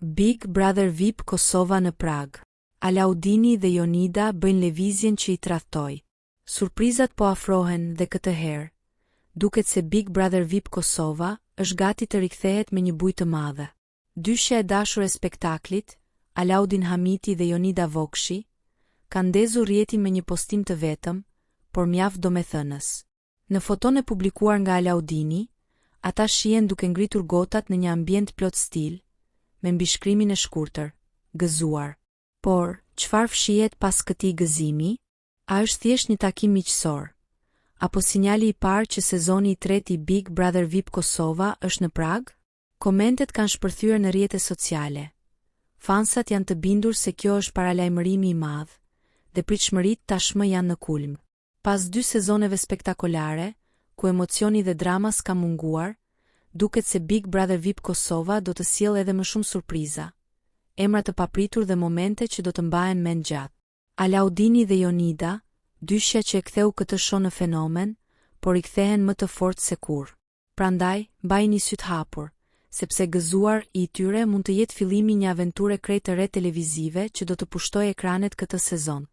Big Brother VIP Kosova në Prag. Alaudini dhe Jonida bëjnë lëvizjen që i tradhtoi. Surprizat po afrohen dhe këtë herë. Duket se Big Brother VIP Kosova është gati të rikthehet me një bujë të madhe. Dyshja e dashur e spektaklit, Alaudin Hamiti dhe Jonida Vokshi, kanë ndezur rrjetin me një postim të vetëm, por mjaft domethënës. Në foton e publikuar nga Alaudini, ata shihen duke ngritur gotat në një ambient plot stil, me mbishkrimin e shkurtër, gëzuar. Por, çfarë fshihet pas këtij gëzimi? A është thjesht një takim miqësor? Apo sinjali i parë që sezoni i tretë i Big Brother VIP Kosova është në Prag? Komentet kanë shpërthyer në rrjetet sociale. Fansat janë të bindur se kjo është paralajmërimi i madh, dhe pritshmëritë tashmë janë në kulm. Pas 2 sezoneve spektakolare, ku emocioni dhe drama s'ka munguar, duket se Big Brother VIP Kosova do të sjellë edhe më shumë surpriza, emra të papritur dhe momente që do të mbahen mend gjatë. Alaudini dhe Jonida, dyshja që e ktheu këtë show në fenomen, por i kthehen më të fortë se kurrë. Prandaj, mbajini syt hapur, sepse gëzuar i tyre mund të jetë fillimi një aventure krejt të re televizive që do të pushtojë ekranet këtë sezon.